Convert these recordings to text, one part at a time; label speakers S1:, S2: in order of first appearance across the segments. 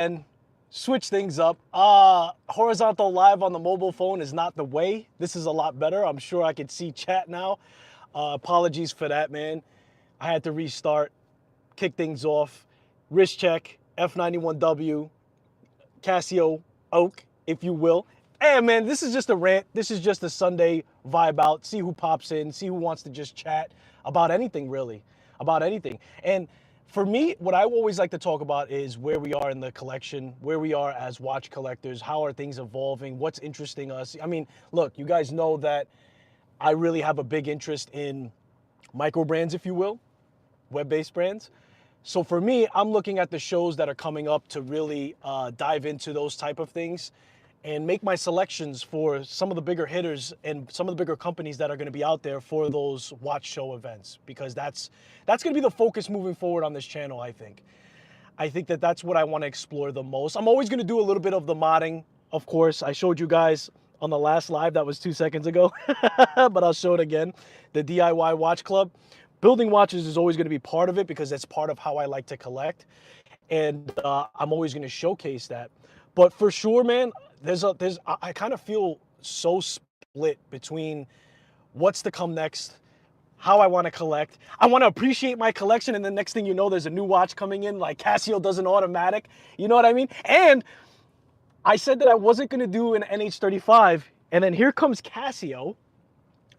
S1: and switch things up. Horizontal live on the mobile phone is not the way. This is a lot better. I'm sure I could see chat now. Apologies for that, man. I had to restart, kick things off. Wrist check, F91W, Casio Oak, if you will. Hey, man, this is just a rant. This is just a Sunday vibe out. See who pops in, see who wants to just chat about anything, really. About anything. And for me, what I always like to talk about is where we are in the collection, where we are as watch collectors, how are things evolving, what's interesting us. I mean, look, you guys know that I really have a big interest in micro brands, if you will, web-based brands. So for me, I'm looking at the shows that are coming up to really dive into those type of things and make my selections for some of the bigger hitters and some of the bigger companies that are going to be out there for those watch show events, because that's going to be the focus moving forward on this channel, I think. I think that that's what I want to explore the most. I'm always going to do a little bit of the modding, of course. I showed you guys on the last live, that was 2 seconds ago, but I'll show it again. The DIY Watch Club. Building watches is always going to be part of it because that's part of how I like to collect. And I'm always going to showcase that. But for sure, man, I kind of feel so split between what's to come next, how I want to collect. I want to appreciate my collection, and the next thing you know, there's a new watch coming in, like Casio does an automatic. You know what I mean? And I said that I wasn't going to do an NH35, and then here comes Casio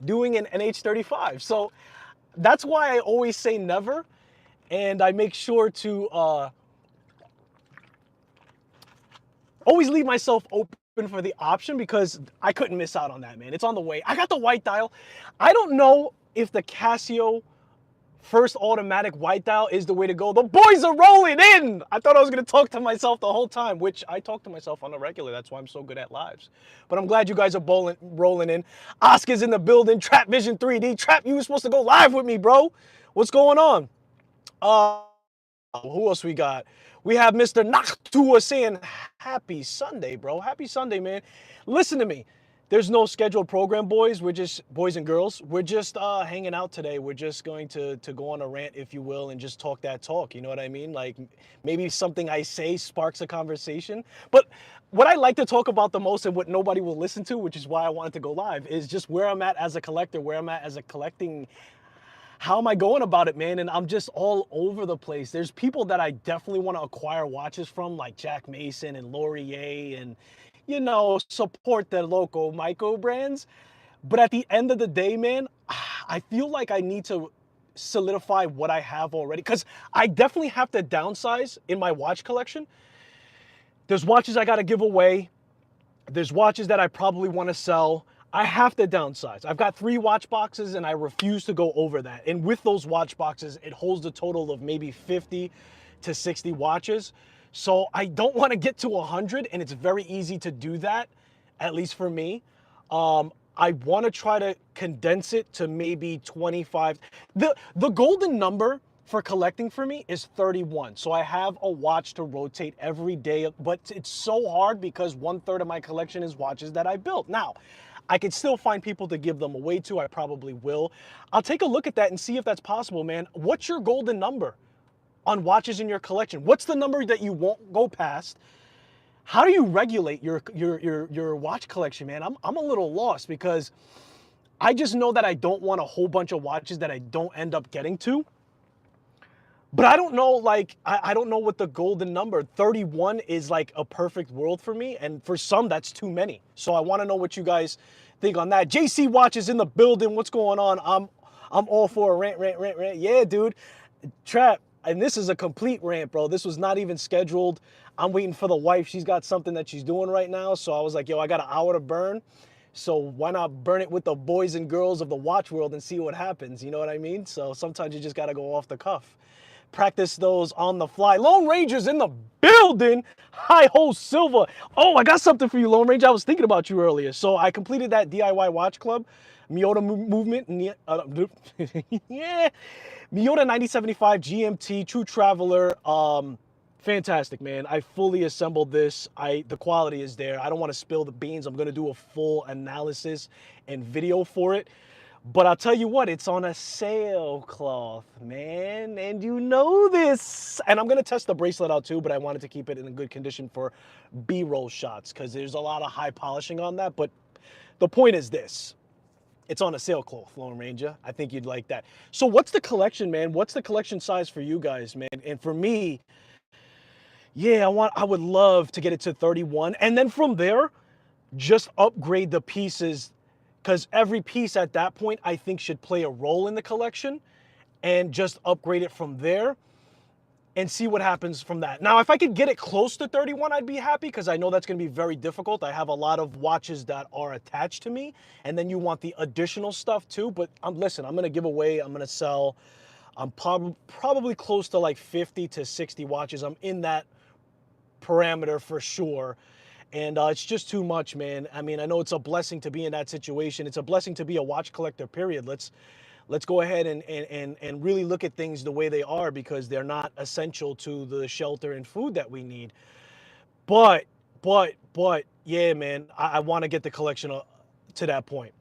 S1: doing an NH35. So that's why I always say never, and I make sure to always leave myself open for the option, because I couldn't miss out on that, man. It's on the way. I got the white dial. I don't know if the Casio first automatic white dial is the way to go. The boys are rolling in. I thought I was going to talk to myself the whole time, which I talk to myself on a regular. That's why I'm so good at lives. But I'm glad you guys are rolling in. Oscar's in the building. Trap Vision 3D. Trap, you were supposed to go live with me, bro. What's going on? Who else we got? We have Mr. Nachtua saying, happy Sunday, bro. Happy Sunday, man. Listen to me. There's no scheduled program, boys. We're just, boys and girls, we're just hanging out today. We're just going to go on a rant, if you will, and just talk that talk. You know what I mean? Like, maybe something I say sparks a conversation. But what I like to talk about the most, and what nobody will listen to, which is why I wanted to go live, is just where I'm at as a collector, where I'm at as a collecting. How am I going about it, man? And I'm just all over the place. There's people that I definitely want to acquire watches from, like Jack Mason and Laurier, and, you know, support the local micro brands. But at the end of the day, man, I feel like I need to solidify what I have already, because I definitely have to downsize in my watch collection. There's watches I got to give away. There's watches that I probably want to sell. I have to downsize. I've got 3 watch boxes, and I refuse to go over that. And with those watch boxes, it holds a total of maybe 50 to 60 watches. So I don't want to get to 100, and it's very easy to do that, at least for me. I want to try to condense it to maybe 25. The golden number for collecting for me is 31. So I have a watch to rotate every day, but it's so hard because 1/3 of my collection is watches that I built. Now, I could still find people to give them away to. I probably will. I'll take a look at that and see if that's possible, man. What's your golden number on watches in your collection? What's the number that you won't go past? How do you regulate your watch collection, man? I'm a little lost, because I just know that I don't want a whole bunch of watches that I don't end up getting to. But I don't know, like, I don't know what the golden number. 31 is like a perfect world for me, and for some, that's too many. So I want to know what you guys think on that. JC Watch is in the building. What's going on? I'm all for a rant. Yeah, dude. Trap, and this is a complete rant, bro. This was not even scheduled. I'm waiting for the wife. She's got something that she's doing right now. So I was like, yo, I got an hour to burn. So why not burn it with the boys and girls of the watch world and see what happens? You know what I mean? So sometimes you just got to go off the cuff. Practice those on the fly. Lone Ranger's in the building. Hi Ho Silva. Oh, I got something for you, Lone Ranger. I was thinking about you earlier. So I completed that DIY watch club. Miyota movement. Yeah. Miyota 9075 GMT True Traveler. Fantastic, man. I fully assembled this. The quality is there. I don't want to spill the beans. I'm going to do a full analysis and video for it. But I'll tell you what, it's on a sailcloth, man. And you know this. And I'm going to test the bracelet out too, but I wanted to keep it in a good condition for B-roll shots because there's a lot of high polishing on that. But the point is this. It's on a sailcloth, Lone Ranger. I think you'd like that. So what's the collection, man? What's the collection size for you guys, man? And for me, yeah, I would love to get it to 31. And then from there, just upgrade the pieces because every piece at that point I think should play a role in the collection and just upgrade it from there and see what happens from that. Now, if I could get it close to 31, I'd be happy because I know that's going to be very difficult. I have a lot of watches that are attached to me, and then you want the additional stuff too. But listen, I'm going to give away, I'm going to sell, I'm probably close to like 50 to 60 watches. I'm in that parameter for sure. And it's just too much, man. I mean, I know it's a blessing to be in that situation. It's a blessing to be a watch collector, period. Let's go ahead and really look at things the way they are because they're not essential to the shelter and food that we need. But, yeah, man, I want to get the collection to that point.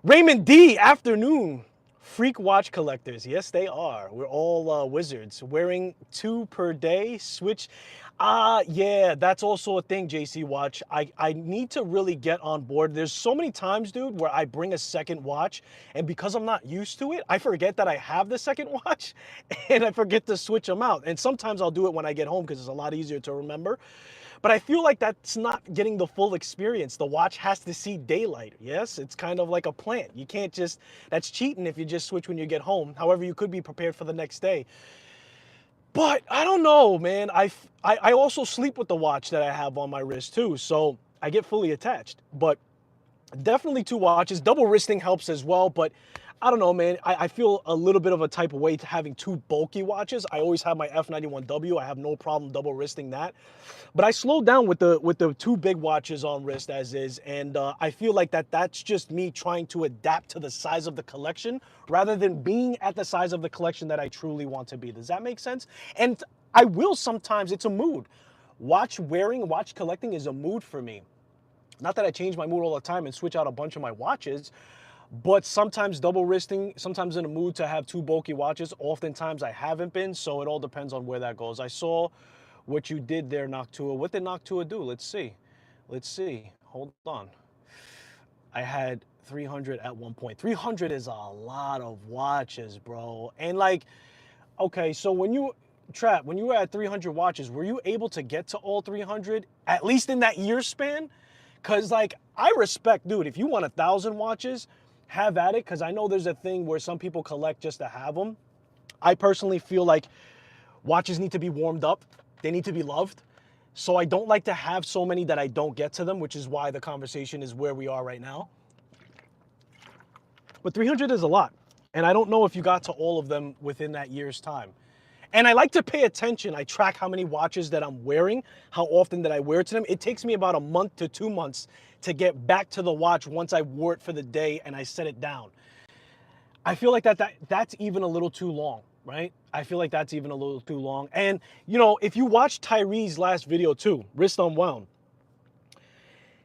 S1: Raymond D, afternoon. Freak watch collectors. Yes, they are. We're all wizards. Wearing 2 per day. Switch. Yeah, that's also a thing, JC Watch. I need to really get on board. There's so many times, dude, where I bring a second watch, and because I'm not used to it, I forget that I have the second watch, and I forget to switch them out. And sometimes I'll do it when I get home because it's a lot easier to remember. But I feel like that's not getting the full experience. The watch has to see daylight, yes? It's kind of like a plant. You can't just, that's cheating if you just switch when you get home. However, you could be prepared for the next day. But I don't know, man. I also sleep with the watch that I have on my wrist too, so I get fully attached. But definitely 2 watches. Double wristing helps as well, but I don't know, man. I feel a little bit of a type of way to having 2 bulky watches. I always have my F91W. I have no problem double wristing that. But I slowed down with the 2 big watches on wrist as is, and I feel like that's just me trying to adapt to the size of the collection rather than being at the size of the collection that I truly want to be. Does that make sense? And I will sometimes, it's a mood. Watch collecting is a mood for me. Not that I change my mood all the time and switch out a bunch of my watches, but sometimes double wristing, sometimes in a mood to have 2 bulky watches. Oftentimes I haven't been, so it all depends on where that goes. I saw what you did there, Noctua. What did Noctua do? Let's see. Hold on. I had 300 at one point. 300 is a lot of watches, bro. And like, okay, so when you were at 300 watches, were you able to get to all 300, at least in that year span? Because, like, I respect, dude, if you want 1,000 watches, have at it, because I know there's a thing where some people collect just to have them. I personally feel like watches need to be warmed up. They need to be loved. So I don't like to have so many that I don't get to them, which is why the conversation is where we are right now. But 300 is a lot. And I don't know if you got to all of them within that year's time. And I like to pay attention. I track how many watches that I'm wearing, how often that I wear to them. It takes me about a month to 2 months to get back to the watch once I wore it for the day and I set it down. I feel like that's even a little too long, right? I feel like that's even a little too long. And, you know, if you watch Tyree's last video too, Wrist Unwound,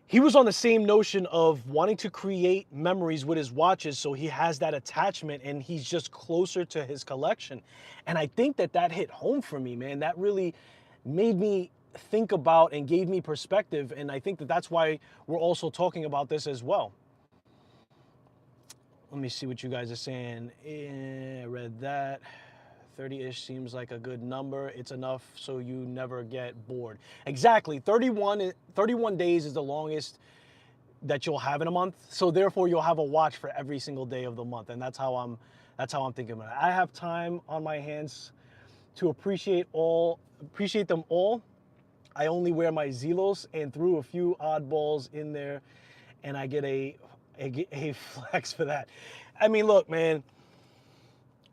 S1: he was on the same notion of wanting to create memories with his watches, so he has that attachment and he's just closer to his collection. And I think that hit home for me, man. That really made me think about and gave me perspective, and I think that's why we're also talking about this as well. Let me see what you guys are saying. I read that. 30-ish seems like a good number. It's enough so you never get bored. Exactly. 31 days is the longest that you'll have in a month. So therefore you'll have a watch for every single day of the month. And that's how I'm thinking about it. I have time on my hands to appreciate them all. I only wear my Zelos and threw a few oddballs in there, and I get a flex for that. I mean, look, man,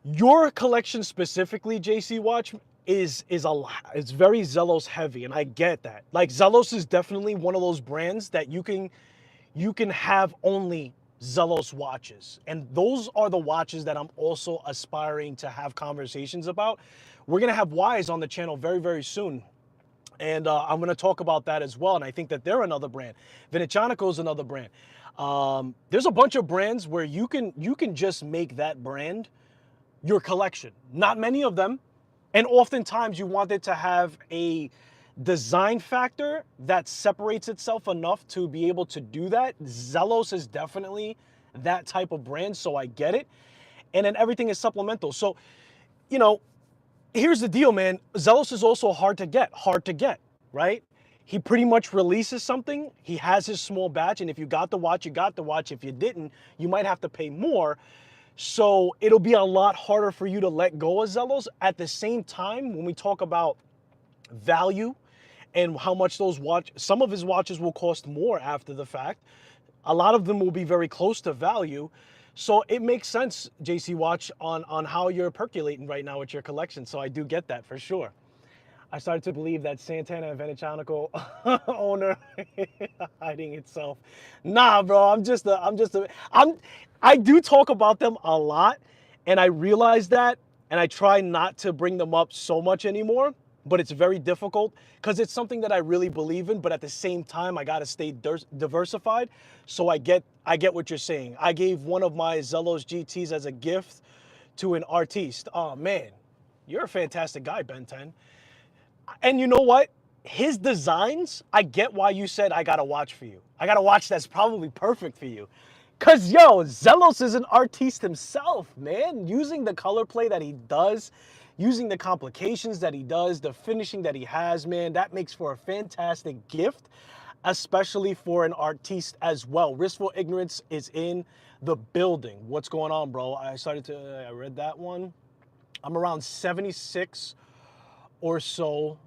S1: your collection specifically, JC Watch, is a lot. It's very Zelos heavy, and I get that. Like, Zelos is definitely one of those brands that you can have only Zelos watches. And those are the watches that I'm also aspiring to have conversations about. We're gonna have Wise on the channel very, very soon. And I'm going to talk about that as well. And I think that they're another brand. Venetianico is another brand. There's a bunch of brands where you can just make that brand your collection. Not many of them. And oftentimes you want it to have a design factor that separates itself enough to be able to do that. Zelos is definitely that type of brand, so I get it. And then everything is supplemental. So, you know, here's the deal, man. Zelos is also hard to get, right? He pretty much releases something. He has his small batch, and if you got the watch, you got the watch. If you didn't, you might have to pay more. So it'll be a lot harder for you to let go of Zelos. At the same time, when we talk about value and how much some of his watches will cost more after the fact. A lot of them will be very close to value. So it makes sense, JC Watch, on how you're percolating right now with your collection. So I do get that for sure. I started to believe that Santana and Venetianico owner hiding itself. Nah, bro, I do talk about them a lot, and I realize that, and I try not to bring them up so much anymore, but it's very difficult because it's something that I really believe in, but at the same time, I gotta stay diversified. So I get what you're saying. I gave one of my Zelos GTs as a gift to an artiste. Oh man, you're a fantastic guy, Ben 10. And you know what? His designs, I get why you said I got a watch for you. I got a watch that's probably perfect for you. Cause yo, Zelos is an artiste himself, man. Using the color play that he does, using the complications that he does, the finishing that he has, man, that makes for a fantastic gift, especially for an artiste as well. Wristful Ignorance is in the building. What's going on, bro? I read that one. I'm around 76 or so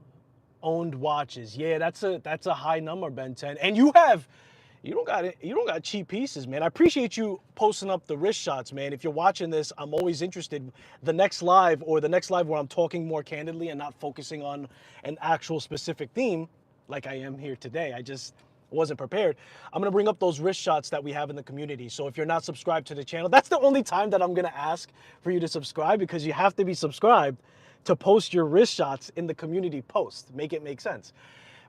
S1: owned watches. Yeah, that's a high number, Ben 10. And you don't got cheap pieces, man. I appreciate you posting up the wrist shots, man. If you're watching this, I'm always interested. The next live where I'm talking more candidly and not focusing on an actual specific theme, like I am here today. I just wasn't prepared. I'm gonna bring up those wrist shots that we have in the community. So if you're not subscribed to the channel, that's the only time that I'm gonna ask for you to subscribe, because you have to be subscribed to post your wrist shots in the community post. Make it make sense.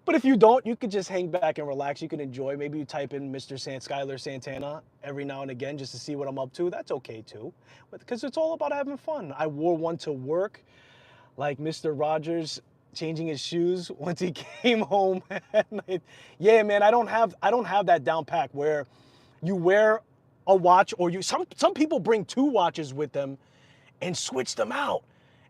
S1: But if you don't, you could just hang back and relax. You can enjoy. Maybe you type in Mr. Skylar Santana every now and again just to see what I'm up to. That's okay too, because it's all about having fun. I wore one to work, like Mr. Rogers changing his shoes once he came home at night. Yeah, man, I don't have that down pack where you wear a watch, or some people bring two watches with them and switch them out.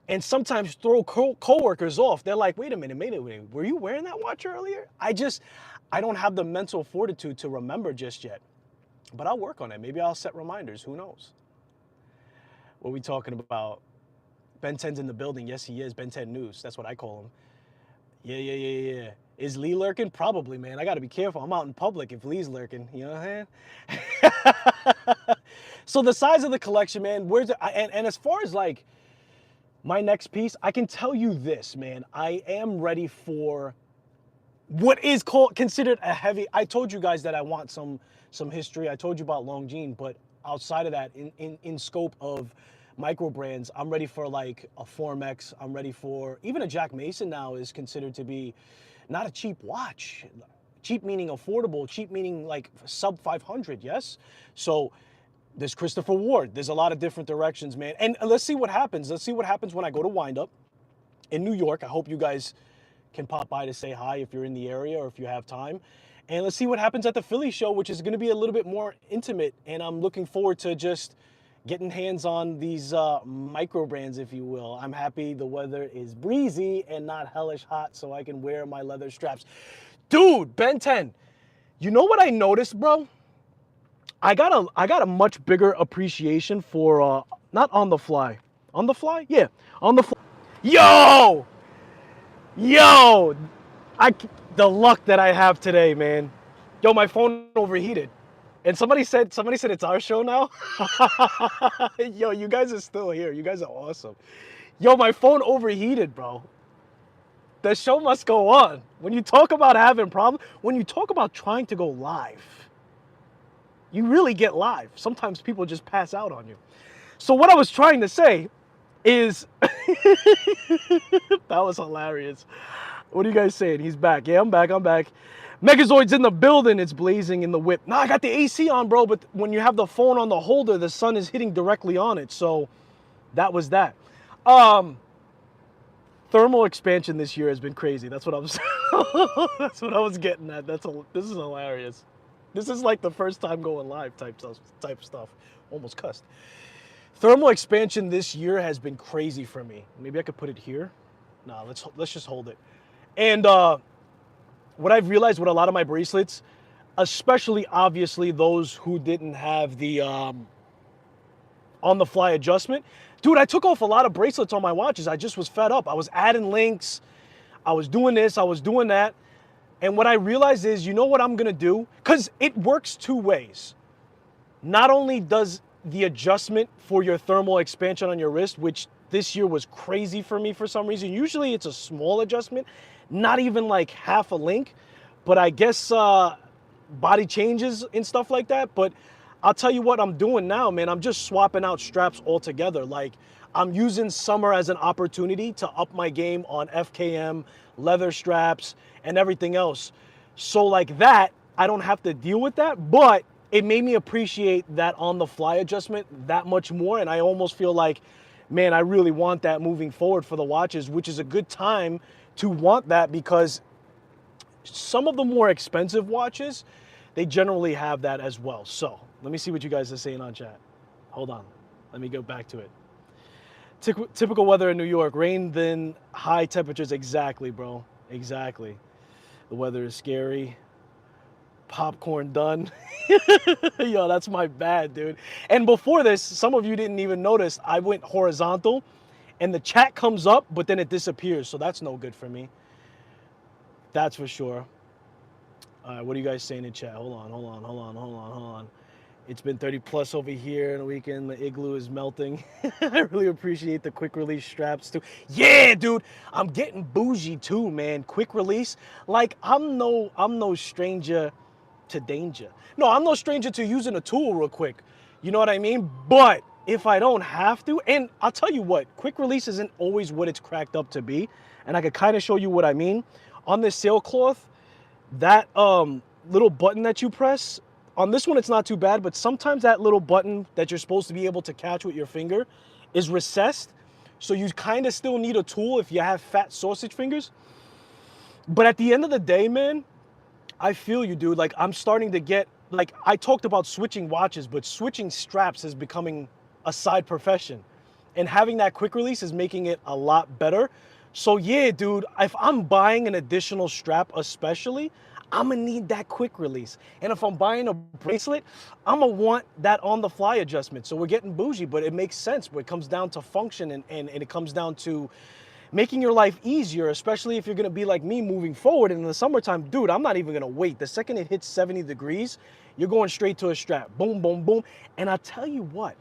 S1: And sometimes throw coworkers off. They're like, wait a minute, were you wearing that watch earlier? I don't have the mental fortitude to remember just yet. But I'll work on it. Maybe I'll set reminders. Who knows? What are we talking about? Ben 10's in the building. Yes, he is. Ben 10 News. That's what I call him. Yeah. Is Lee lurking? Probably, man. I got to be careful. I'm out in public if Lee's lurking. You know what I'm saying? So the size of the collection, man, and as far as like, my next piece, I can tell you this, man. I am ready for what is considered a heavy. I told you guys that I want some history. I told you about Longines, but outside of that, in scope of micro brands, I'm ready for like a Formex. I'm ready for even a Jack Mason now is considered to be not a cheap watch. Cheap meaning affordable. Cheap meaning like sub 500. Yes, so. There's Christopher Ward. There's a lot of different directions, man. And let's see what happens. Let's see what happens when I go to Wind Up in New York. I hope you guys can pop by to say hi if you're in the area or if you have time. And let's see what happens at the Philly show, which is going to be a little bit more intimate. And I'm looking forward to just getting hands on these micro brands, if you will. I'm happy the weather is breezy and not hellish hot, so I can wear my leather straps. Dude, Ben 10, you know what I noticed, bro? I got a much bigger appreciation for not On the Fly. On the Fly? Yeah, On the Fly. Yo! The luck that I have today, man. Yo, my phone overheated. And somebody said it's our show now. Yo, you guys are still here. You guys are awesome. Yo, my phone overheated, bro. The show must go on. When you talk about having problems, when you talk about trying to go live, you really get live. Sometimes people just pass out on you. So what I was trying to say is, that was hilarious. What are you guys saying? He's back. Yeah, I'm back. I'm back. Megazoid's in the building. It's blazing in the whip. Nah, I got the AC on, bro. But when you have the phone on the holder, the sun is hitting directly on it. So that was that. Thermal expansion this year has been crazy. That's what I was. That's what I was getting at. This is hilarious. This is like the first time going live type stuff. Almost cussed. Thermal expansion this year has been crazy for me. Maybe I could put it here. Nah, let's just hold it. And what I've realized with a lot of my bracelets, especially obviously those who didn't have the on-the-fly adjustment, dude, I took off a lot of bracelets on my watches. I just was fed up. I was adding links. I was doing this. I was doing that. And what I realized is, you know what I'm going to do? Because it works two ways. Not only does the adjustment for your thermal expansion on your wrist, which this year was crazy for me for some reason. Usually it's a small adjustment, not even like half a link. But I guess body changes and stuff like that. But I'll tell you what I'm doing now, man. I'm just swapping out straps altogether. Like, I'm using summer as an opportunity to up my game on FKM, leather straps, and everything else. So like that, I don't have to deal with that, but it made me appreciate that on-the-fly adjustment that much more, and I almost feel like, man, I really want that moving forward for the watches, which is a good time to want that because some of the more expensive watches, they generally have that as well. So let me see what you guys are saying on chat. Hold on. Let me go back to it. Typical weather in New York. Rain, then high temperatures. Exactly, bro. Exactly. The weather is scary. Popcorn done. Yo, that's my bad, dude. And before this, some of you didn't even notice, I went horizontal and the chat comes up, but then it disappears. So that's no good for me. That's for sure. All right, what are you guys saying in chat? Hold on. It's been 30 plus over here in the weekend. The igloo is melting. I really appreciate the quick release straps too. Yeah, dude, I'm getting bougie too, man. Quick release. Like, I'm no stranger to danger. No, I'm no stranger to using a tool real quick. You know what I mean? But if I don't have to, and I'll tell you what, quick release isn't always what it's cracked up to be. And I could kind of show you what I mean. On this sailcloth, that little button that you press, on this one it's not too bad, but sometimes that little button that you're supposed to be able to catch with your finger is recessed. So you kind of still need a tool if you have fat sausage fingers. But at the end of the day, man, I feel you, dude. Like, I'm starting to get, like, I talked about switching watches, but switching straps is becoming a side profession. And having that quick release is making it a lot better. So yeah, dude, if I'm buying an additional strap especially, I'm gonna need that quick release. And if I'm buying a bracelet, I'm gonna want that on-the-fly adjustment. So we're getting bougie, but it makes sense. But it comes down to function and it comes down to making your life easier, especially if you're gonna be like me moving forward. And in the summertime, dude, I'm not even gonna wait. The second it hits 70 degrees, you're going straight to a strap. Boom, boom, boom. And I'll tell you what,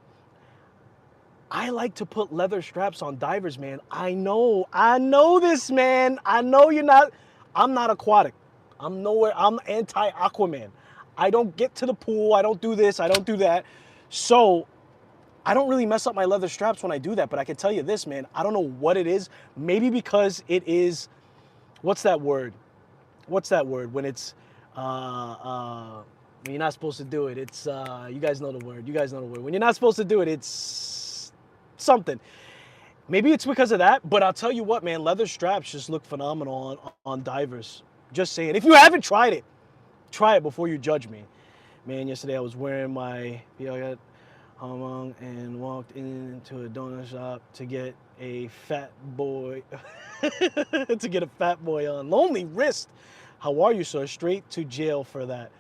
S1: I like to put leather straps on divers, man. I know this, man. I know I'm not aquatic. I'm anti-Aquaman. I don't get to the pool. I don't do this. I don't do that. So I don't really mess up my leather straps when I do that. But I can tell you this, man. I don't know what it is. Maybe because it is, what's that word? When it's, when you're not supposed to do it. It's, you guys know the word. When you're not supposed to do it, it's something. Maybe it's because of that, but I'll tell you what, man, leather straps just look phenomenal on divers. Just saying. If you haven't tried it, try it before you judge me. Man, yesterday I was wearing my hung and walked into a donut shop to get a fat boy on. Lonely wrist. How are you, sir? Straight to jail for that.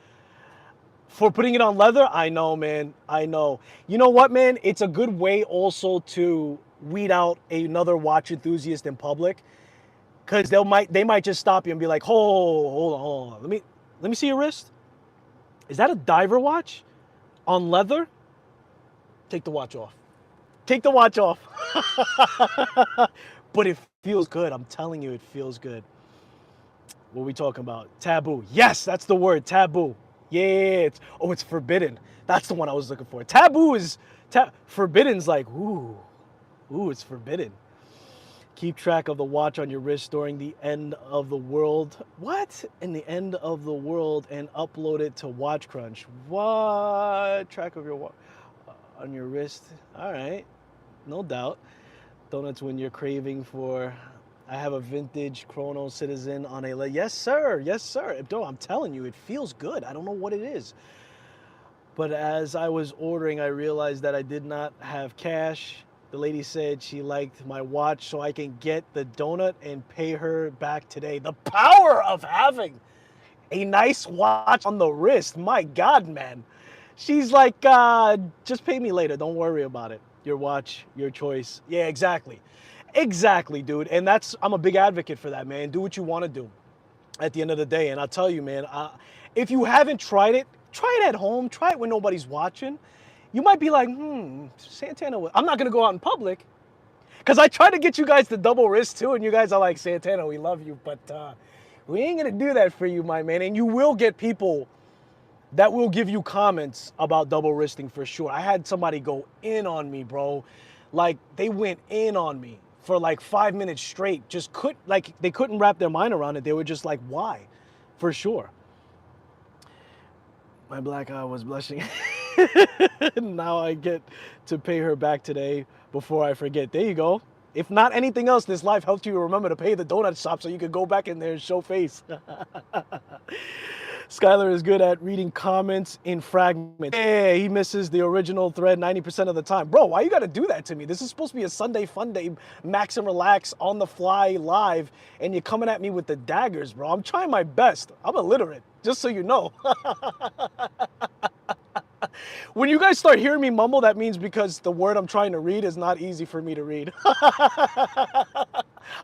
S1: For putting it on leather? I know, man. I know. You know what, man? It's a good way also to weed out another watch enthusiast in public. Because they might just stop you and be like, hold on. Let me see your wrist. Is that a diver watch on leather? Take the watch off. Take the watch off. But it feels good. I'm telling you, it feels good. What are we talking about? Taboo. Yes, that's the word. Taboo. Yeah. It's forbidden. That's the one I was looking for. Taboo is forbidden's like, ooh, it's forbidden. Keep track of the watch on your wrist during the end of the world. What? In the end of the world and upload it to Watch Crunch. What? Track of your watch on your wrist. All right. No doubt. Donuts when you're craving for. I have a vintage Chrono Citizen on a. Yes, sir. Yes, sir. No, I'm telling you, it feels good. I don't know what it is. But as I was ordering, I realized that I did not have cash. The lady said she liked my watch, so I can get the donut and pay her back today. The power of having a nice watch on the wrist. My God, man. She's like, just pay me later. Don't worry about it. Your watch, your choice. Yeah, exactly. Exactly, dude. And I'm a big advocate for that, man. Do what you want to do at the end of the day. And I'll tell you, man, if you haven't tried it, try it at home. Try it when nobody's watching. You might be like, Santana, I'm not going to go out in public. Because I try to get you guys to double wrist too. And you guys are like, Santana, we love you. But we ain't going to do that for you, my man. And you will get people that will give you comments about double wristing for sure. I had somebody go in on me, bro. Like, they went in on me for like 5 minutes straight. They couldn't wrap their mind around it. They were just like, why? For sure. My black eye was blushing. Now I get to pay her back today before I forget. There you go. If not anything else, this life helped you remember to pay the donut shop so you could go back in there and show face. Skylar is good at reading comments in fragments. Yeah, he misses the original thread 90% of the time. Bro, why you gotta do that to me? This is supposed to be a Sunday fun day, max and relax, on the fly, live, and you're coming at me with the daggers, bro. I'm trying my best. I'm illiterate, just so you know. When you guys start hearing me mumble, that means because the word I'm trying to read is not easy for me to read.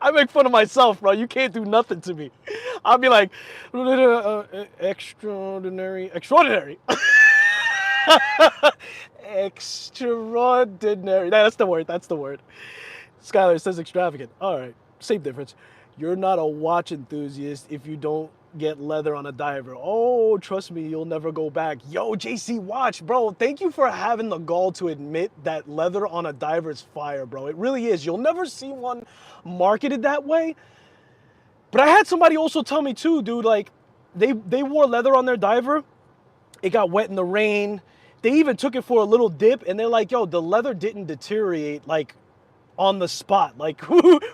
S1: I make fun of myself, bro. You can't do nothing to me. I'll be like, extraordinary. Extraordinary. That's the word. That's the word. Skylar says extravagant. All right. Same difference. You're not a watch enthusiast if you don't get leather on a diver. Oh, trust me, you'll never go back. Yo, JC Watch, bro, thank you for having the gall to admit that leather on a diver is fire, bro. It really is. You'll never see one marketed that way. But I had somebody also tell me too, dude, like they wore leather on their diver. It got wet in the rain. They even took it for a little dip and they're like, yo, the leather didn't deteriorate like on the spot. Like,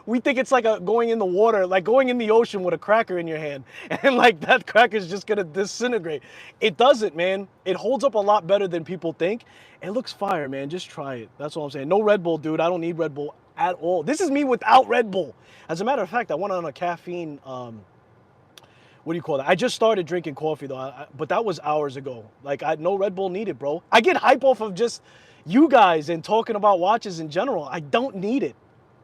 S1: we think it's like going in the water, like going in the ocean with a cracker in your hand, and like that cracker's just gonna disintegrate. It doesn't, man. It holds up a lot better than people think. It looks fire, man. Just try it. That's all I'm saying. No Red Bull, dude. I don't need Red Bull at all. This is me without Red Bull. As a matter of fact, I went on a caffeine, what do you call that? I just started drinking coffee though, but that was hours ago. Like, no Red Bull needed, bro. I get hype off of just you guys and talking about watches in general. I don't need it.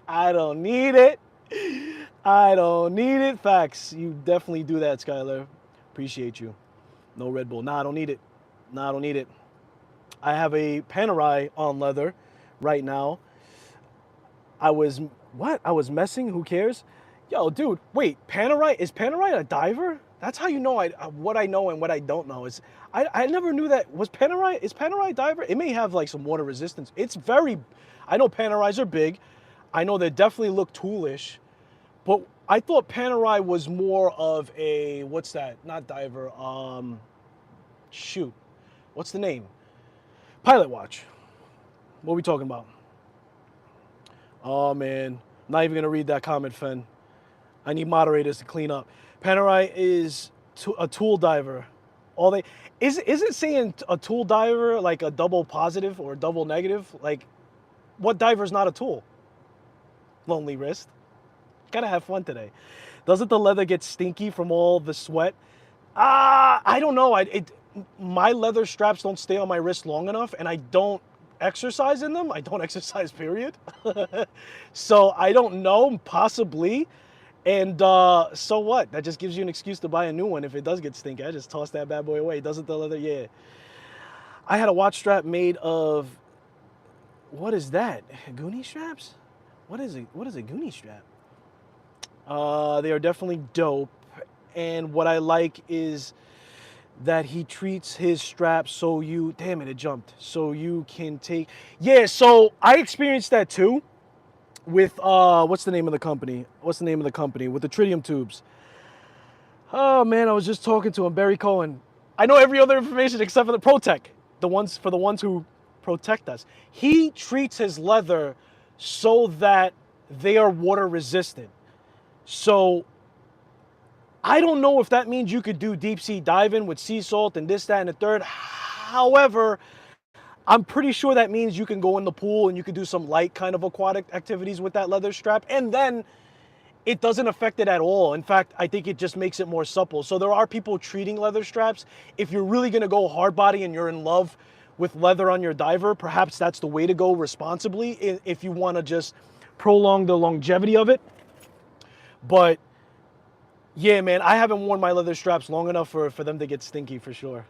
S1: I don't need it. I don't need it. Facts. You definitely do that, Skylar. Appreciate you. No Red Bull. Nah, I don't need it. Nah, I don't need it. I have a Panerai on leather right now. I was messing. Who cares? Yo, dude, wait. Panerai? Is Panerai a diver? That's how you know what I know and what I don't know. I never knew that. Is Panerai diver? It may have like some water resistance. I know Panerais are big. I know they definitely look toolish, but I thought Panerai was more of a, what's that? Not diver. Shoot. What's the name? Pilot watch. What are we talking about? Oh man, not even gonna read that comment, Fen. I need moderators to clean up. Panerai is a tool diver. Is it saying a tool diver like a double positive or a double negative? Like, what diver is not a tool? Lonely wrist. Gotta have fun today. Doesn't the leather get stinky from all the sweat? I don't know. My leather straps don't stay on my wrist long enough, and I don't exercise in them. I don't exercise, period. So I don't know, possibly. And so what? That just gives you an excuse to buy a new one if it does get stinky. I just toss that bad boy away. Doesn't the leather? Yeah. I had a watch strap made of, what is that? Goonie straps? What is it? What is a Goonie strap? They are definitely dope. And what I like is that he treats his straps so damn it, it jumped. So you can take, yeah, so I experienced that too. with what's the name of the company? What's the name of the company with the tritium tubes? Oh man, I was just talking to him, Barry Cohen. I know every other information except for the Protec, the ones who protect us. He treats his leather so that they are water resistant. So I don't know if that means you could do deep sea diving with sea salt and this, that, and the third. However, I'm pretty sure that means you can go in the pool and you can do some light kind of aquatic activities with that leather strap. And then it doesn't affect it at all. In fact, I think it just makes it more supple. So there are people treating leather straps. If you're really gonna go hard body and you're in love with leather on your diver, perhaps that's the way to go responsibly if you wanna just prolong the longevity of it. But yeah, man, I haven't worn my leather straps long enough for them to get stinky for sure.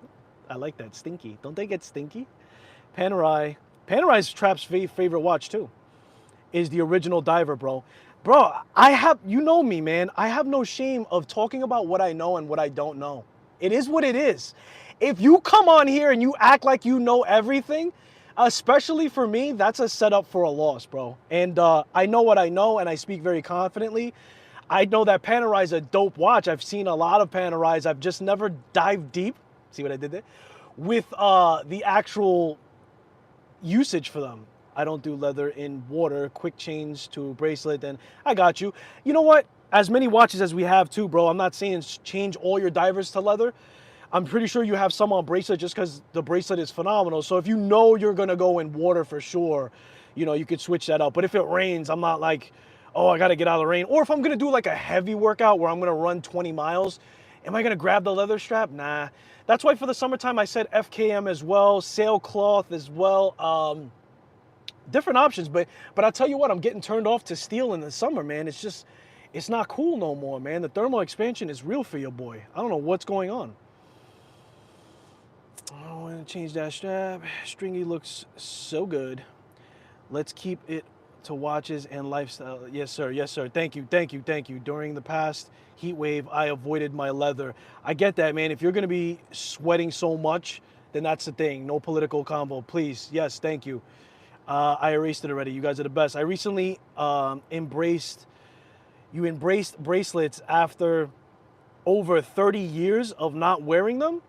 S1: I like that, stinky. Don't they get stinky? Panerai's trap's favorite watch too is the original diver, bro. Bro, you know me, man. I have no shame of talking about what I know and what I don't know. It is what it is. If you come on here and you act like you know everything, especially for me, that's a setup for a loss, bro. And I know what I know, and I speak very confidently. I know that Panerai's a dope watch. I've seen a lot of Panerais. I've just never dived deep. See what I did there? With the actual usage for them. I don't do leather in water, quick change to bracelet, and I got you. You know what? As many watches as we have too, bro, I'm not saying change all your divers to leather. I'm pretty sure you have some on bracelet just because the bracelet is phenomenal. So if you know you're gonna go in water for sure, you know, you could switch that out. But if it rains, I'm not like, oh, I gotta get out of the rain. Or if I'm gonna do like a heavy workout where I'm gonna run 20 miles, am I gonna grab the leather strap? Nah. That's why for the summertime I said FKM as well, sailcloth as well. Different options, but I'll tell you what, I'm getting turned off to steel in the summer, man. It's just, it's not cool no more, man. The thermal expansion is real for your boy. I don't know what's going on. I want to change that strap. Stringy looks so good. Let's keep it to watches and lifestyle. Yes, sir. Yes, sir. Thank you. Thank you. Thank you. During the past heat wave, I avoided my leather. I get that, man. If you're going to be sweating so much, then that's the thing. No political combo. Please. Yes, thank you. I erased it already. You guys are the best. I recently embraced bracelets after over 30 years of not wearing them.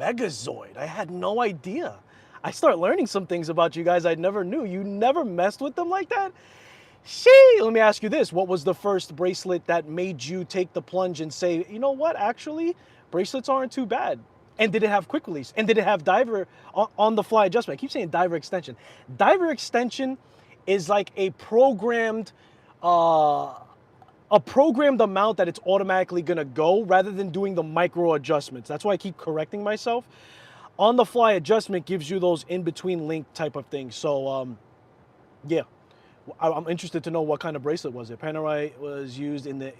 S1: Megazoid. I had no idea. I start learning some things about you guys I never knew. You never messed with them like that? Let me ask you this. What was the first bracelet that made you take the plunge and say, you know what, actually, bracelets aren't too bad? And did it have quick release? And did it have diver on the fly adjustment? I keep saying diver extension. Diver extension is like a programmed amount that it's automatically gonna go rather than doing the micro adjustments. That's why I keep correcting myself. On the fly adjustment gives you those in between link type of things. So yeah, I'm interested to know what kind of bracelet was it. Panerai was used in the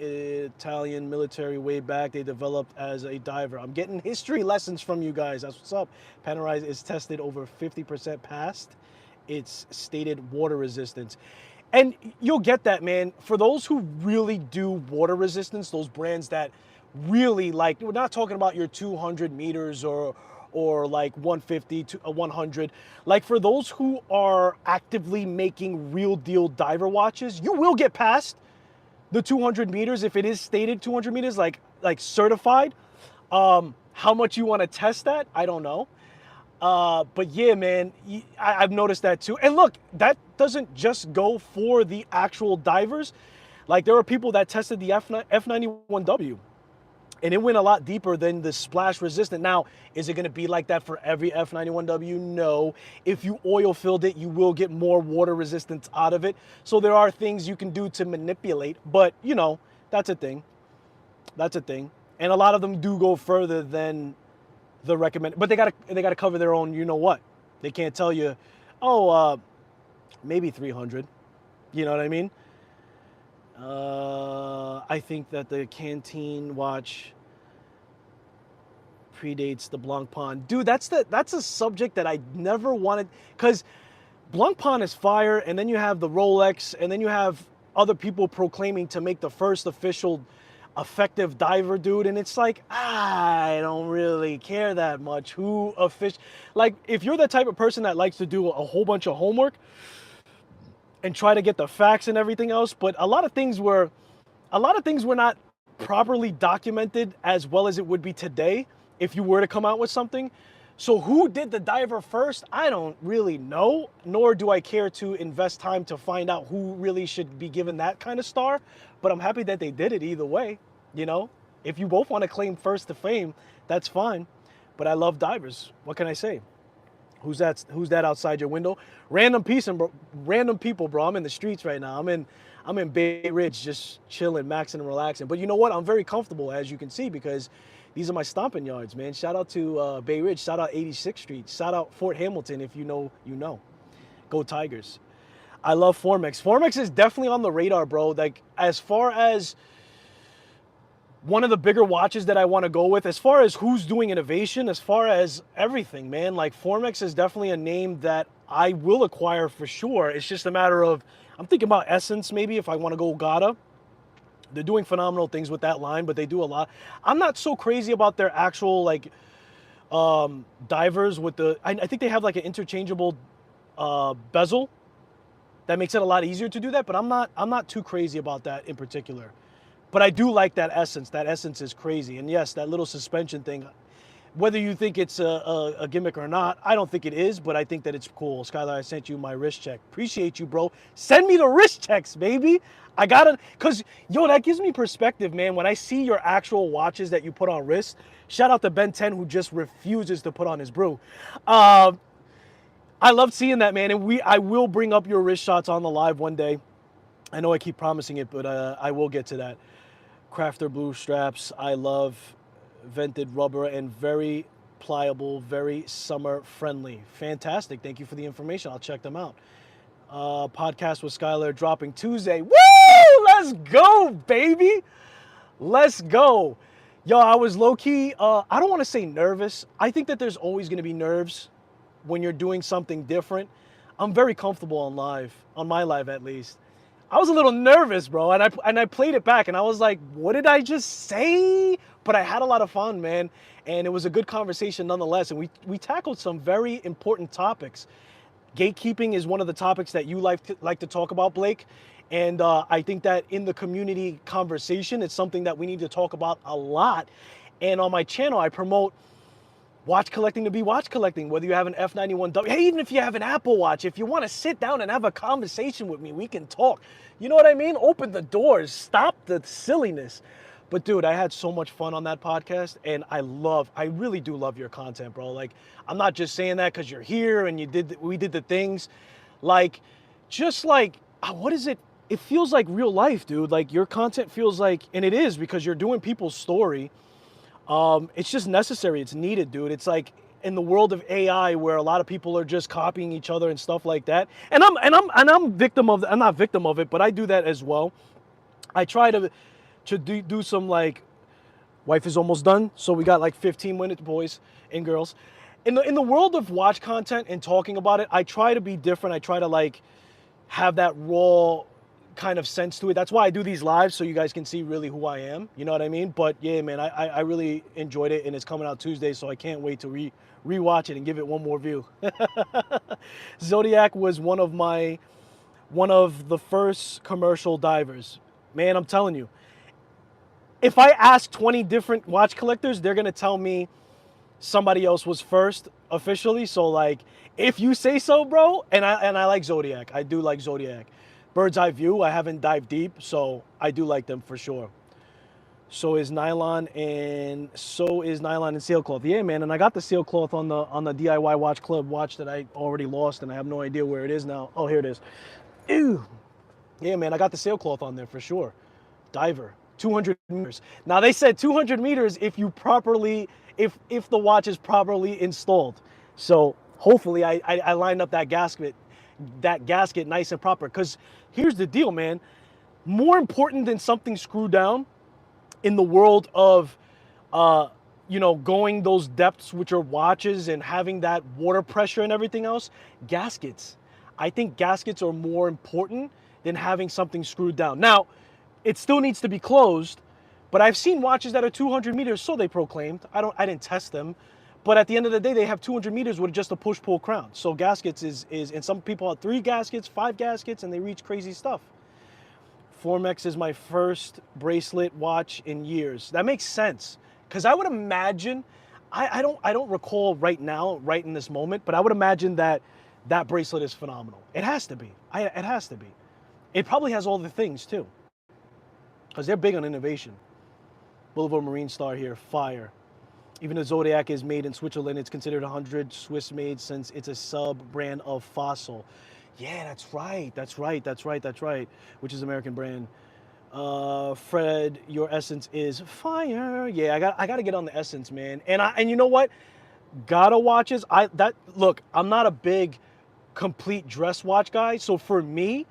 S1: Italian military way back. They developed as a diver. I'm getting history lessons from you guys. That's what's up. Panerai is tested over 50% past its stated water resistance. And you'll get that, man. For those who really do water resistance, those brands that really like, we're not talking about your 200 meters or like 150 to 100. Like for those who are actively making real deal diver watches, you will get past the 200 meters if it is stated 200 meters, like certified. How much you want to test that, I don't know. But yeah, man, I've noticed that too. And look, that doesn't just go for the actual divers. Like there are people that tested the F91W. And it went a lot deeper than the splash resistant. Now, is it going to be like that for every F91W? No. If you oil filled it, you will get more water resistance out of it. So there are things you can do to manipulate, but you know, that's a thing. That's a thing. And a lot of them do go further than the recommended, but they gotta cover their own, you know what? They can't tell you, oh, maybe 300. You know what I mean? I think that the Canteen watch predates the Blancpain. Dude, that's a subject that I never wanted, because Blancpain is fire, and then you have the Rolex, and then you have other people proclaiming to make the first official effective diver, dude, and it's like, I don't really care that much who like, if you're the type of person that likes to do a whole bunch of homework, and try to get the facts and everything else. But a lot of things were not properly documented as well as it would be today if you were to come out with something. So who did the diver first? I don't really know, nor do I care to invest time to find out who really should be given that kind of star. But I'm happy that they did it either way. You know, if you both want to claim first to fame, that's fine. But I love divers. What can I say? Who's that outside your window? Random people, bro. I'm in the streets right now. I'm in Bay Ridge, just chilling, maxing and relaxing. But you know what? I'm very comfortable, as you can see, because these are my stomping yards, man. Shout out to Bay Ridge. Shout out 86th Street. Shout out Fort Hamilton. If you know, you know. Go Tigers. I love Formex. Formex is definitely on the radar, bro. Like, as far as one of the bigger watches that I want to go with, as far as who's doing innovation, as far as everything, man, like Formex is definitely a name that I will acquire for sure. It's just a matter of, I'm thinking about Essence maybe if I want to go Gata. They're doing phenomenal things with that line, but they do a lot. I'm not so crazy about their actual like divers with the, I think they have like an interchangeable bezel that makes it a lot easier to do that, but I'm not too crazy about that in particular. But I do like that Essence. That Essence is crazy. And yes, that little suspension thing, whether you think it's a gimmick or not, I don't think it is, but I think that it's cool. Skylar, I sent you my wrist check. Appreciate you, bro. Send me the wrist checks, baby. I gotta, because, yo, that gives me perspective, man. When I see your actual watches that you put on wrists, shout out to Ben 10, who just refuses to put on his brew. I love seeing that, man. And I will bring up your wrist shots on the live one day. I know I keep promising it, but I will get to that. Crafter blue straps, I love vented rubber and very pliable, very summer friendly. Fantastic. Thank you for the information. I'll check them out. Podcast with Skylar dropping Tuesday. Woo! Let's go, baby. Let's go. Yo, I was low-key, I don't want to say nervous. I think that there's always going to be nerves when you're doing something different. I'm very comfortable on live, on my live at least. I was a little nervous, bro, and I played it back, and I was like, what did I just say? But I had a lot of fun, man, and it was a good conversation nonetheless, and we tackled some very important topics. Gatekeeping is one of the topics that you like to talk about, Blake, and I think that in the community conversation, it's something that we need to talk about a lot. And on my channel, I promote watch collecting to be watch collecting, whether you have an F91W, hey, even if you have an Apple Watch, if you want to sit down and have a conversation with me, we can talk. You know what I mean? Open the doors, stop the silliness. But dude, I had so much fun on that podcast, and I really do love your content, bro. Like, I'm not just saying that because you're here and we did the things. Like, just like, what is it? It feels like real life, dude. Like, your content feels like, and it is because you're doing people's story. It's just necessary. It's needed, dude. It's like in the world of AI where a lot of people are just copying each other and stuff like that. And I'm victim of, I'm not victim of it, but I do that as well. I try to do some like, wife is almost done, so we got like 15 minutes, boys and girls. In the world of watch content and talking about it, I try to be different. I try to like have that raw kind of sense to it. That's why I do these lives, so you guys can see really who I am. You know what I mean? But yeah, man, I really enjoyed it, and it's coming out Tuesday, so I can't wait to rewatch it and give it one more view. Zodiac was one of the first commercial divers. Man, I'm telling you, if I ask 20 different watch collectors, they're gonna tell me somebody else was first officially. So like, if you say so, bro, and I like Zodiac. I do like Zodiac. Bird's Eye View, I haven't dived deep, so I do like them for sure. So is nylon and sailcloth. Yeah, man, and I got the sailcloth on the DIY Watch Club watch that I already lost, and I have no idea where it is now. Oh, here it is. Ew. Yeah, man, I got the sailcloth on there for sure. Diver, 200 meters. Now they said 200 meters if you properly, if the watch is properly installed. So hopefully I lined up that gasket nice and proper. Because here's the deal, man. More important than something screwed down in the world of, going those depths with your watches and having that water pressure and everything else, gaskets. I think gaskets are more important than having something screwed down. Now, it still needs to be closed, but I've seen watches that are 200 meters, so they proclaimed. I didn't test them, But at the end of the day, they have 200 meters with just a push-pull crown. So gaskets is and some people have 3 gaskets, 5 gaskets, and they reach crazy stuff. Formex is my first bracelet watch in years. That makes sense, because I would imagine, I don't recall right now, right in this moment, but I would imagine that that bracelet is phenomenal. It has to be. It has to be. It probably has all the things too, because they're big on innovation. Boulevard Marine Star here, fire. Even the Zodiac is made in Switzerland. It's considered 100 Swiss made since it's a sub-brand of Fossil. Yeah, that's right. That's right. Which is American brand. Fred, your essence is fire. Yeah, I got to get on the essence, man. And you know what? Gotta watches. Look, I'm not a big complete dress watch guy. So for me,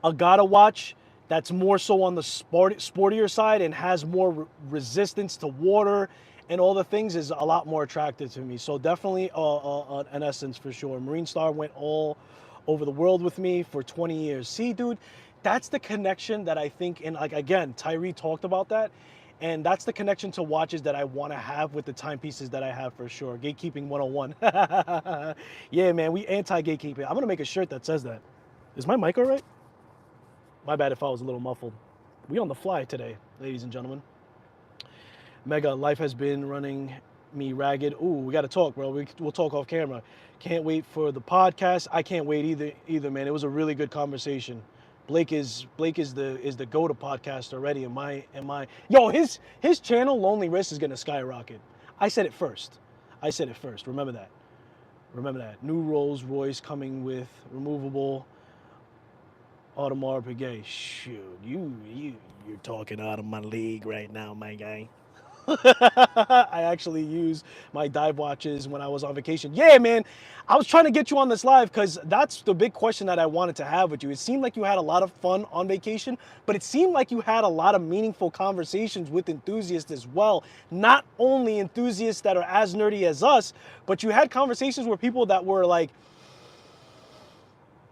S1: a Gotta watch that's more so on the sportier side and has more resistance to water and all the things is a lot more attractive to me. So definitely an essence for sure. Marine Star went all over the world with me for 20 years. See, dude, that's the connection that I think, and like, again, Tyree talked about that, and that's the connection to watches that I want to have with the timepieces that I have for sure. Gatekeeping 101. Yeah, man, we anti-gatekeeping. I'm going to make a shirt that says that. Is my mic all right? My bad if I was a little muffled. We on the fly today, ladies and gentlemen. Mega, life has been running me ragged. Ooh, we got to talk, bro. We'll talk off camera. Can't wait for the podcast. I can't wait either, man. It was a really good conversation. Blake is the go-to podcast already. Yo, his channel Lonely Wrist is gonna skyrocket. I said it first. Remember that. New Rolls Royce coming with removable Audemars Piguet. Shoot, you're talking out of my league right now, my guy. I actually use my dive watches when I was on vacation. Yeah, man, I was trying to get you on this live because that's the big question that I wanted to have with you. It seemed like you had a lot of fun on vacation, but it seemed like you had a lot of meaningful conversations with enthusiasts as well. Not only enthusiasts that are as nerdy as us, but you had conversations with people that were like,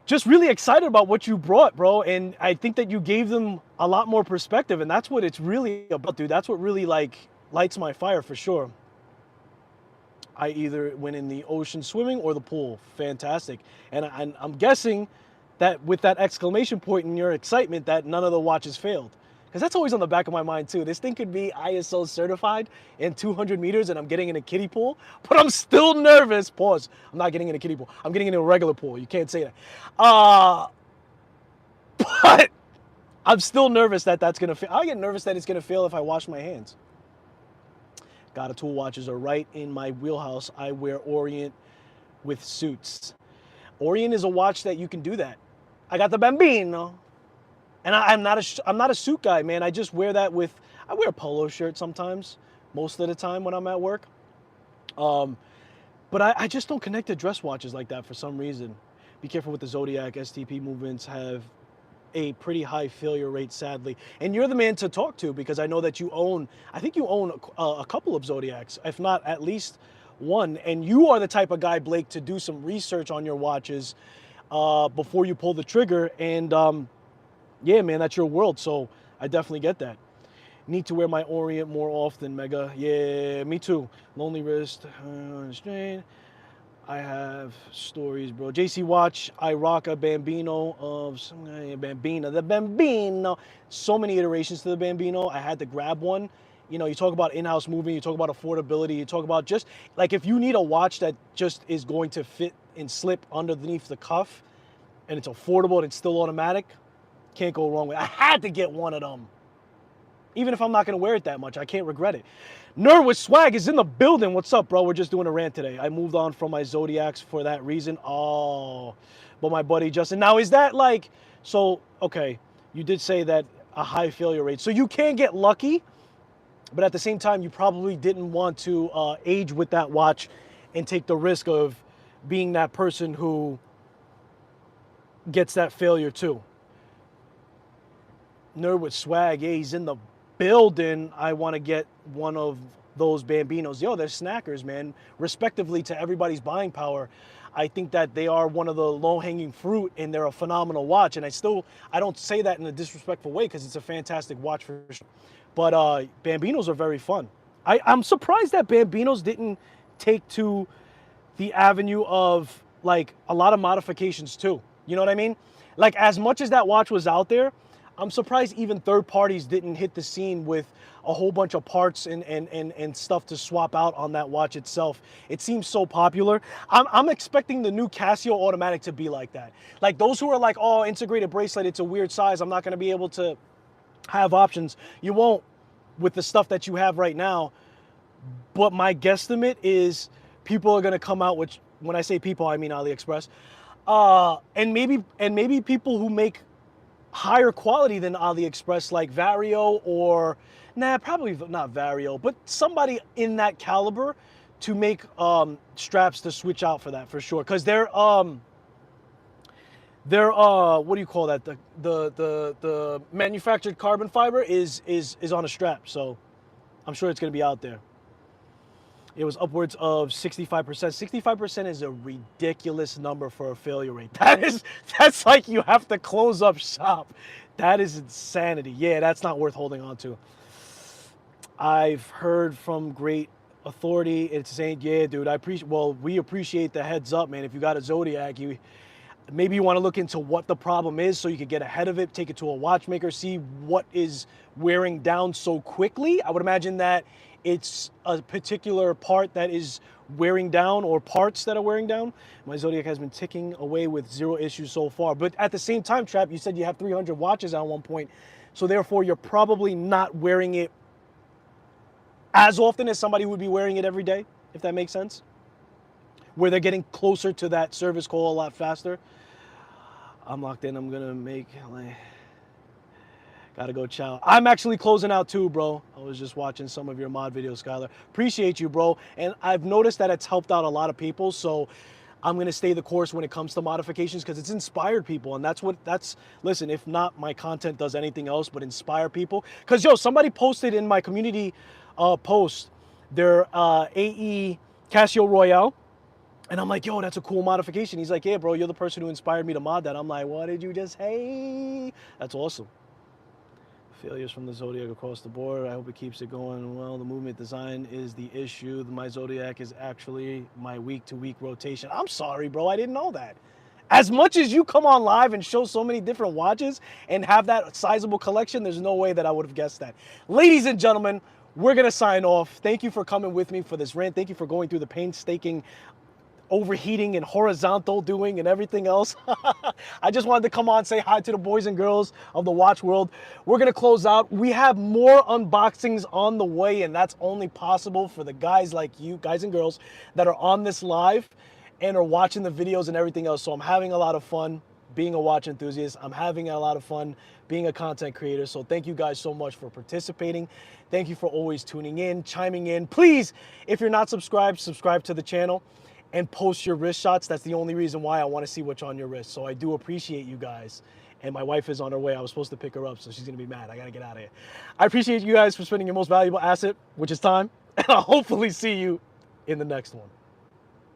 S1: just really excited about what you brought, bro. And I think that you gave them a lot more perspective, and that's what it's really about, dude. That's what really lights my fire for sure. I either went in the ocean swimming or the pool. Fantastic. And I'm guessing that with that exclamation point in your excitement that none of the watches failed. Because that's always on the back of my mind too. This thing could be ISO certified in 200 meters and I'm getting in a kiddie pool, but I'm still nervous. Pause. I'm not getting in a kiddie pool. I'm getting in a regular pool. You can't say that. But I'm still nervous that that's going to fail. I get nervous that it's going to fail if I wash my hands. Gotta tool watches are right in my wheelhouse. I wear Orient with suits. Orient is a watch that you can do that. I got the Bambino. And I'm not a suit guy, man. I just wear that I wear a polo shirt sometimes, most of the time when I'm at work. But I just don't connect to dress watches like that for some reason. Be careful with the Zodiac. STP movements have a pretty high failure rate, sadly. And you're the man to talk to because I know that I think you own a couple of Zodiacs, if not at least one. And you are the type of guy, Blake, to do some research on your watches before you pull the trigger. And yeah, man, that's your world. So I definitely get that. Need to wear my Orient more often, Mega. Yeah, me too. Lonely Wrist. I have stories, bro. JC Watch, I rock a Bambino of some guy, Bambino. The Bambino. So many iterations to the Bambino. I had to grab one. You know, you talk about in-house movement, you talk about affordability, you talk about just, like, if you need a watch that just is going to fit and slip underneath the cuff, and it's affordable and it's still automatic, can't go wrong with it. I had to get one of them. Even if I'm not going to wear it that much, I can't regret it. Nerd with Swag is in the building. What's up, bro? We're just doing a rant today. I moved on from my Zodiacs for that reason. Oh, but my buddy Justin. Now, is that like, so, okay, you did say that a high failure rate. So you can get lucky, but at the same time, you probably didn't want to age with that watch and take the risk of being that person who gets that failure too. Nerd with Swag, yeah, he's in the building. I want to get one of those Bambinos. Yo, they're snackers, man. Respectively to everybody's buying power, I think that they are one of the low-hanging fruit, and they're a phenomenal watch. And I don't say that in a disrespectful way because it's a fantastic watch for sure. But Bambinos are very fun. I'm surprised that Bambinos didn't take to the avenue of like a lot of modifications too. You know what I mean? Like as much as that watch was out there, I'm surprised even third parties didn't hit the scene with a whole bunch of parts and stuff to swap out on that watch itself. It seems so popular. I'm expecting the new Casio automatic to be like that. Like those who are like, oh, integrated bracelet, it's a weird size, I'm not gonna be able to have options. You won't with the stuff that you have right now. But my guesstimate is people are gonna come out, which when I say people, I mean AliExpress, and maybe people who make higher quality than AliExpress, like Vario or, nah, probably not Vario, but somebody in that caliber to make straps to switch out for that for sure, because they're what do you call that? The manufactured carbon fiber is on a strap, so I'm sure it's gonna be out there. It was upwards of 65%. 65% is a ridiculous number for a failure rate. That's like you have to close up shop. That is insanity. Yeah, that's not worth holding on to. I've heard from great authority. It's saying, yeah, dude, we appreciate the heads up, man. If you got a Zodiac, maybe you want to look into what the problem is so you can get ahead of it, take it to a watchmaker, see what is wearing down so quickly. I would imagine that it's a particular part that is wearing down, or parts that are wearing down. My Zodiac has been ticking away with 0 issues so far. But at the same time, Trap, you said you have 300 watches at one point. So therefore, you're probably not wearing it as often as somebody would be wearing it every day, if that makes sense. Where they're getting closer to that service call a lot faster. I'm locked in. I'm going to make... Gotta go chow. I'm actually closing out too, bro. I was just watching some of your mod videos, Skylar. Appreciate you, bro. And I've noticed that it's helped out a lot of people. So I'm gonna stay the course when it comes to modifications, because it's inspired people. And listen, if not my content does anything else but inspire people. Because, yo, somebody posted in my community post their AE Casio Royale. And I'm like, yo, that's a cool modification. He's like, yeah, bro, you're the person who inspired me to mod that. I'm like, what did you just say? That's awesome. Failures from the Zodiac across the board. I hope it keeps it going well. The movement design is the issue. My Zodiac is actually my week-to-week rotation. I'm sorry, bro. I didn't know that. As much as you come on live and show so many different watches and have that sizable collection, there's no way that I would have guessed that. Ladies and gentlemen, we're going to sign off. Thank you for coming with me for this rant. Thank you for going through the painstaking overheating and horizontal doing and everything else. I just wanted to come on, say hi to the boys and girls of the watch world. We're going to close out. We have more unboxings on the way, and that's only possible for the guys like you, guys and girls, that are on this live and are watching the videos and everything else. So I'm having a lot of fun being a watch enthusiast. I'm having a lot of fun being a content creator. So thank you guys so much for participating. Thank you for always tuning in, chiming in. Please, if you're not subscribed, subscribe to the channel and post your wrist shots. That's the only reason why I want to see what's on your wrist. So I do appreciate you guys. And my wife is on her way. I was supposed to pick her up, so she's going to be mad. I got to get out of here. I appreciate you guys for spending your most valuable asset, which is time. And I'll hopefully see you in the next one.